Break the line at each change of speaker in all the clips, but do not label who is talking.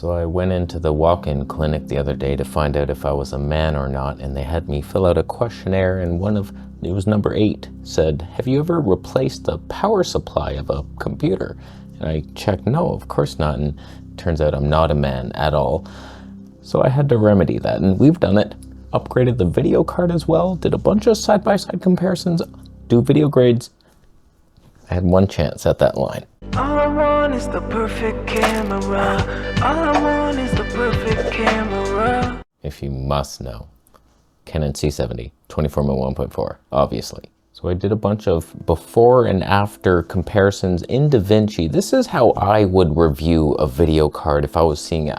So I went into the walk-in clinic the other day to find out if I was a man or not, and they had me fill out a questionnaire, and it was number 8, said, have you ever replaced the power supply of a computer? And I checked, no, of course not, and it turns out I'm not a man at all. So I had to remedy that, and we've done it. Upgraded the video card as well, did a bunch of side-by-side comparisons, do video grades. I had one chance at that line.
All I want is the perfect camera. All I want is the perfect camera.
If you must know, Canon C70, 24mm1.4, obviously. So I did a bunch of before and after comparisons in Davinci. This is how I would review a video card if I was seeing it.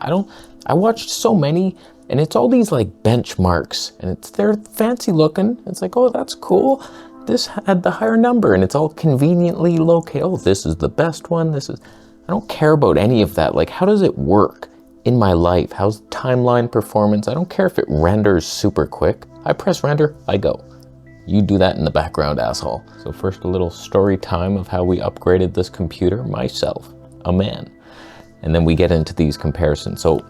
I watched so many, and it's all these like benchmarks, and they're fancy looking. It's like, oh, that's cool. This had the higher number, and it's all conveniently located. Oh, this is the best one. I don't care about any of that. Like, how does it work in my life? How's timeline performance? I don't care if it renders super quick. I press render, I go. You do that in the background, asshole. So first, a little story time of how we upgraded this computer, myself, a man. And then we get into these comparisons. So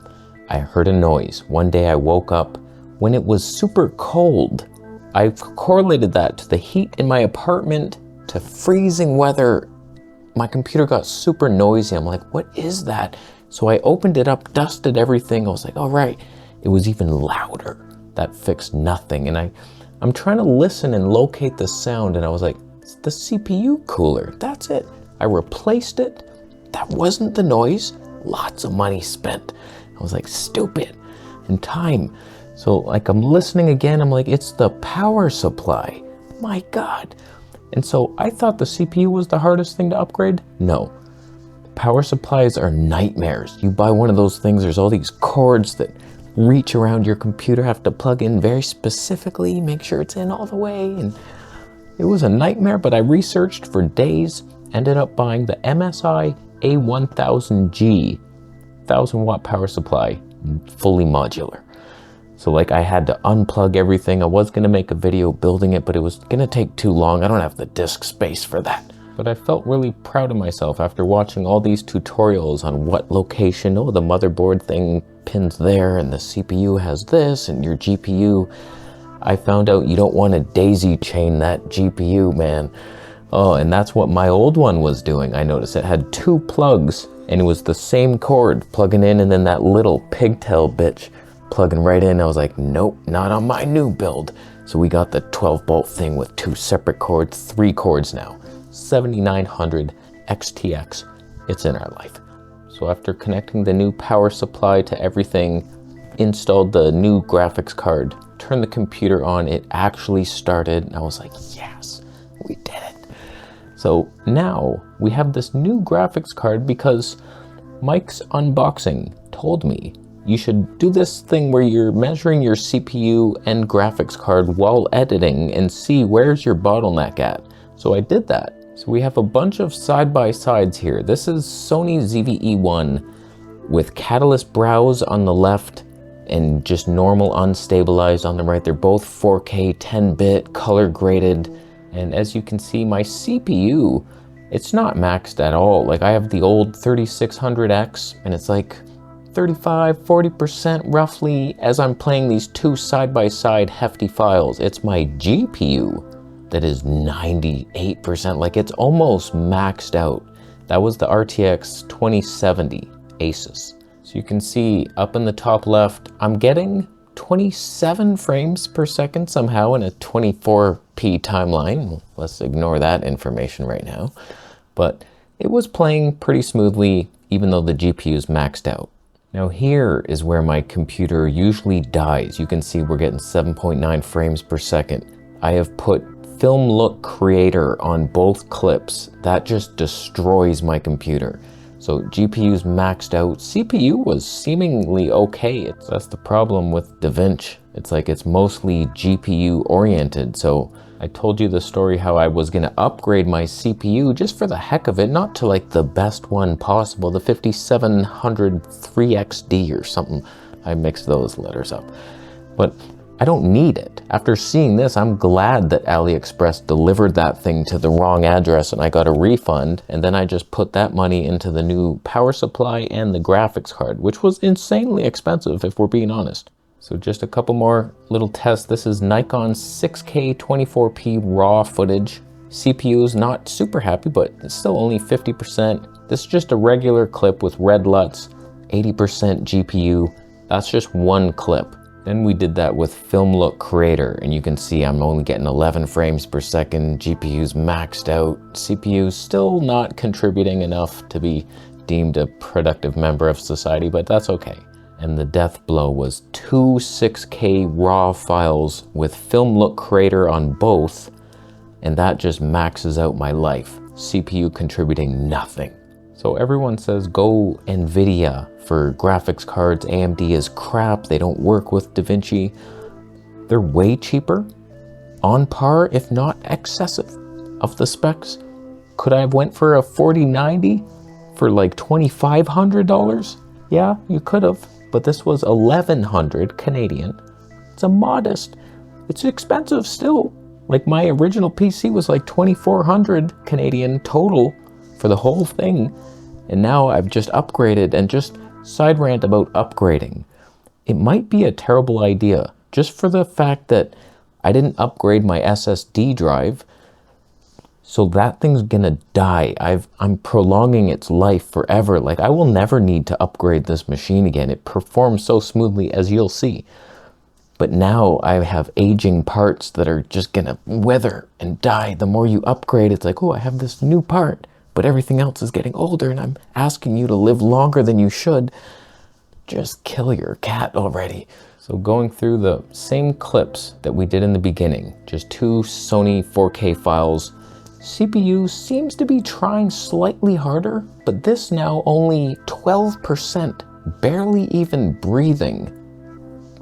I heard a noise. One day I woke up when it was super cold. I correlated that to the heat in my apartment, to freezing weather. My computer got super noisy. I'm like, what is that? So I opened it up, dusted everything. I was like, all right. It was even louder. That fixed nothing. And I'm trying to listen and locate the sound, and I was like, it's the CPU cooler. That's it. I replaced it. That wasn't the noise. Lots of money spent. I was like, stupid. And time. So like I'm listening again, I'm like, it's the power supply. My God. And so I thought the CPU was the hardest thing to upgrade. No. Power supplies are nightmares. You buy one of those things, there's all these cords that reach around your computer, have to plug in very specifically, make sure it's in all the way. And it was a nightmare, but I researched for days, ended up buying the MSI A1000G, 1000-watt power supply, fully modular. So like I had to unplug everything. I was gonna make a video building it, but it was gonna take too long. I don't have the disk space for that. But I felt really proud of myself after watching all these tutorials on what location, oh, the motherboard thing pins there, and the CPU has this, and your GPU. I found out you don't want to daisy chain that GPU, man. Oh, and that's what my old one was doing. I noticed it had 2 plugs, and it was the same cord plugging in, and then that little pigtail bitch plugging right in. I was like, nope, not on my new build. So we got the 12-bolt thing with 2 separate cords, 3 cords now. 7900 XTX, it's in our life. So after connecting the new power supply to everything, installed the new graphics card, turned the computer on, it actually started, and I was like, yes, we did it. So now we have this new graphics card because Mike's Unboxing told me you should do this thing where you're measuring your CPU and graphics card while editing and see where's your bottleneck at. So I did that. So we have a bunch of side-by-sides here. This is Sony ZV-E1 with Catalyst Browse on the left and just normal unstabilized on the right. They're both 4K 10-bit color graded. And as you can see, my CPU, it's not maxed at all. Like I have the old 3600X and it's like 35–40% roughly as I'm playing these 2 side-by-side hefty files. It's my GPU that is 98%, like it's almost maxed out. That was the RTX 2070 Asus. So you can see up in the top left, I'm getting 27 frames per second somehow in a 24p timeline. Let's ignore that information right now. But it was playing pretty smoothly even though the GPU is maxed out. Now here is where my computer usually dies. You can see we're getting 7.9 frames per second. I have put Film Look Creator on both clips. That just destroys my computer. So GPU's maxed out. CPU was seemingly okay. That's the problem with Davinci. It's like it's mostly GPU oriented. So I told you the story how I was gonna upgrade my CPU just for the heck of it, not to like the best one possible, the 5700 3XD or something. I mixed those letters up. But I don't need it. After seeing this, I'm glad that AliExpress delivered that thing to the wrong address and I got a refund, and then I just put that money into the new power supply and the graphics card, which was insanely expensive if we're being honest. So just a couple more little tests. This is Nikon's 6K 24p raw footage. CPU is not super happy, but it's still only 50%. This is just a regular clip with red LUTs, 80% GPU. That's just one clip. Then we did that with Film Look Creator, and you can see I'm only getting 11 frames per second, GPU's maxed out, CPU's still not contributing enough to be deemed a productive member of society, but that's okay. And the death blow was 2 6K raw files with Film Look Creator on both, and that just maxes out my life. CPU contributing nothing. So everyone says go NVIDIA for graphics cards. AMD is crap, they don't work with Davinci. They're way cheaper, on par if not excessive of the specs. Could I have went for a 4090 for like $2,500? Yeah, you could have, but this was 1,100 Canadian. It's a modest, it's expensive still. Like my original PC was like 2,400 Canadian total for the whole thing. And now I've just upgraded, and just side rant about upgrading. It might be a terrible idea just for the fact that I didn't upgrade my SSD drive. So that thing's gonna die. I'm prolonging its life forever. Like I will never need to upgrade this machine again. It performs so smoothly, as you'll see. But now I have aging parts that are just gonna wither and die. The more you upgrade, it's like, oh, I have this new part, but everything else is getting older and I'm asking you to live longer than you should. Just kill your cat already. So going through the same clips that we did in the beginning, just 2 Sony 4K files. CPU seems to be trying slightly harder, but this now only 12%, barely even breathing,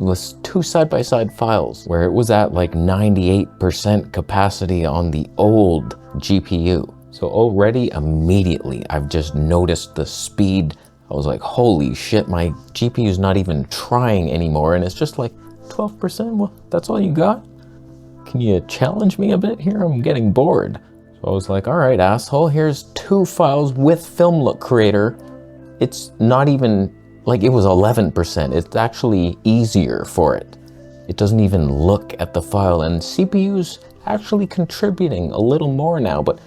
with 2 side-by-side files, where it was at like 98% capacity on the old GPU. So already immediately I've just noticed the speed. I was like, holy shit, my GPU's not even trying anymore, and it's just like 12%, well, that's all you got? Can you challenge me a bit here? I'm getting bored. So I was like, all right, asshole, here's 2 files with Film Look Creator. It's not even, like it was 11%. It's actually easier for it. It doesn't even look at the file, and CPU's actually contributing a little more now, but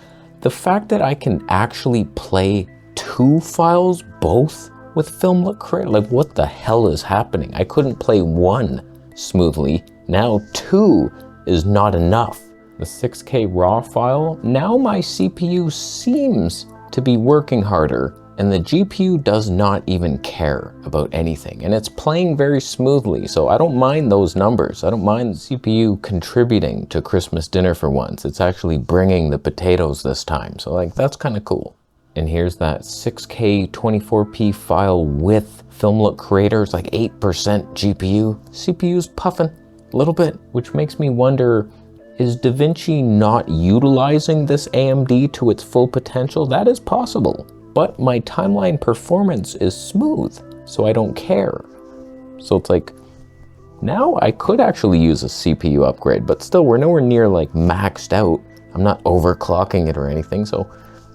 the fact that I can actually play 2 files both with Film Look Creator, like what the hell is happening? I couldn't play 1 smoothly. Now 2 is not enough. The 6K raw file, now my CPU seems to be working harder, and the GPU does not even care about anything, and it's playing very smoothly, so I don't mind those numbers. I don't mind the CPU contributing to Christmas dinner for once. It's actually bringing the potatoes this time, so like that's kind of cool. And here's that 6K 24p file with Film Look Creator. It's like 8% GPU. CPU's puffing a little bit, which makes me wonder, is Davinci not utilizing this AMD to its full potential? That is possible. But my timeline performance is smooth, so I don't care. So it's like, now I could actually use a CPU upgrade, but still we're nowhere near like maxed out. I'm not overclocking it or anything, so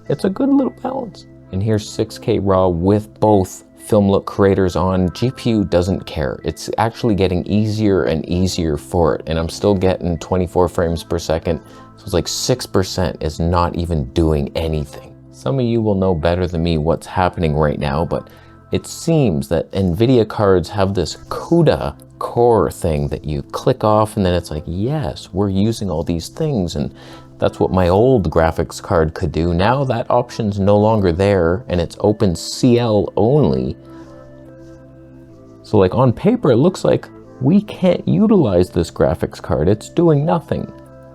it's a good little balance. And here's 6K raw with both Film Look Creators on. GPU doesn't care. It's actually getting easier and easier for it, and I'm still getting 24 frames per second. So it's like 6% is not even doing anything. Some of you will know better than me what's happening right now, but it seems that NVIDIA cards have this CUDA core thing that you click off, and then it's like, yes, we're using all these things, and that's what my old graphics card could do. Now that option's no longer there, and it's OpenCL only. So like on paper, it looks like we can't utilize this graphics card. It's doing nothing,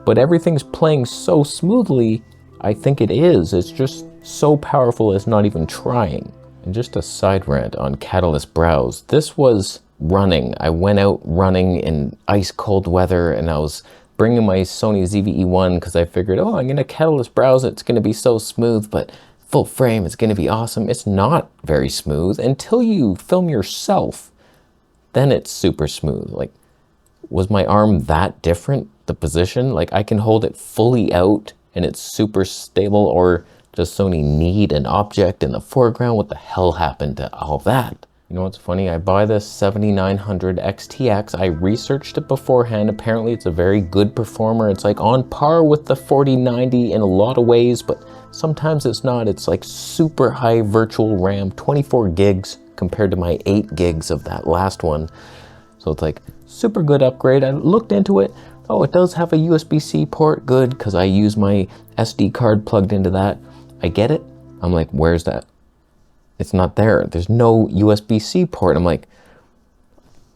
but everything's playing so smoothly. I think it is. It's just so powerful it's not even trying. And just a side rant on Catalyst Browse. This was running. I went out running in ice cold weather, and I was bringing my Sony ZV-E1 because I figured, oh, I'm gonna Catalyst Browse, it's gonna be so smooth, but full frame, it's gonna be awesome. It's not very smooth until you film yourself. Then it's super smooth. Like, Was my arm that different? The position? Like I can hold it fully out and it's super stable, or does Sony need an object in the foreground? What the hell happened to all that? You know what's funny? I buy this 7900 XTX. I researched it beforehand. Apparently it's a very good performer. It's like on par with the 4090 in a lot of ways, but sometimes it's not. It's like super high virtual RAM, 24 gigs compared to my 8 gigs of that last one. So it's like super good upgrade. I looked into it. Oh, it does have a USB-C port. Good, because I use my SD card plugged into that. I get it. I'm like, where's that? It's not there. There's no USB-C port. I'm like,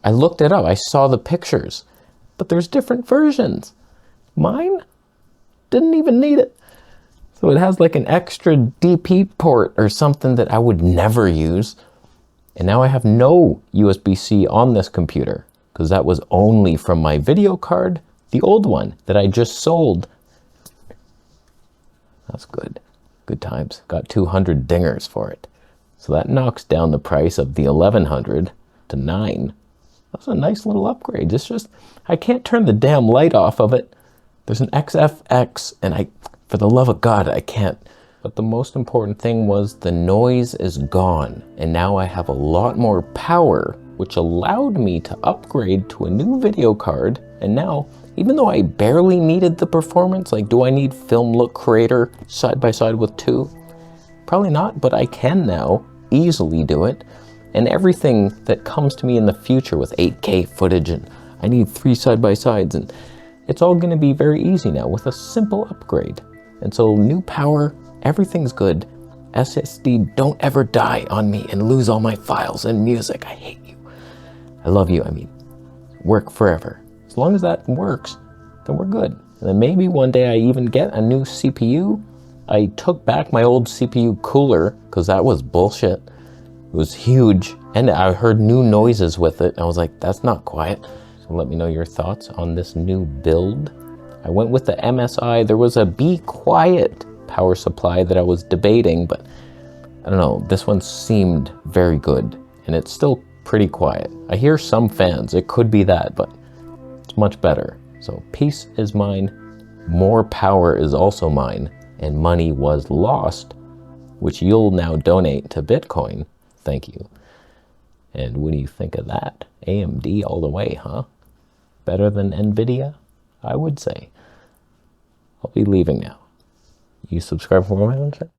I looked it up. I saw the pictures, but there's different versions. Mine didn't even need it. So it has like an extra DP port or something that I would never use. And now I have no USB-C on this computer because that was only from my video card, the old one that I just sold. That's good. Good times. Got 200 dingers for it. So that knocks down the price of the 1100 to 9. That's a nice little upgrade. It's just, I can't turn the damn light off of it. There's an XFX and for the love of God, I can't. But the most important thing was the noise is gone. And now I have a lot more power, which allowed me to upgrade to a new video card. And now, even though I barely needed the performance, like do I need Film Look Creator side by side with 2? Probably not, but I can now easily do it. And everything that comes to me in the future with 8K footage, and I need 3 side by sides, and it's all gonna be very easy now with a simple upgrade. And so new power, everything's good. SSD, don't ever die on me and lose all my files and music. I hate you. I love you, I mean, work forever. As long as that works, then we're good. And then maybe one day I even get a new CPU. I took back my old CPU cooler because that was bullshit. It was huge. And I heard new noises with it. I was like, that's not quiet. So let me know your thoughts on this new build. I went with the MSI. There was a Be Quiet power supply that I was debating, but I don't know. This one seemed very good and it's still pretty quiet. I hear some fans. It could be that, but it's much better. So peace is mine. More power is also mine. And money was lost, which you'll now donate to Bitcoin. Thank you. And what do you think of that? AMD all the way, huh? Better than NVIDIA? I would say. I'll be leaving now. You subscribe for more content?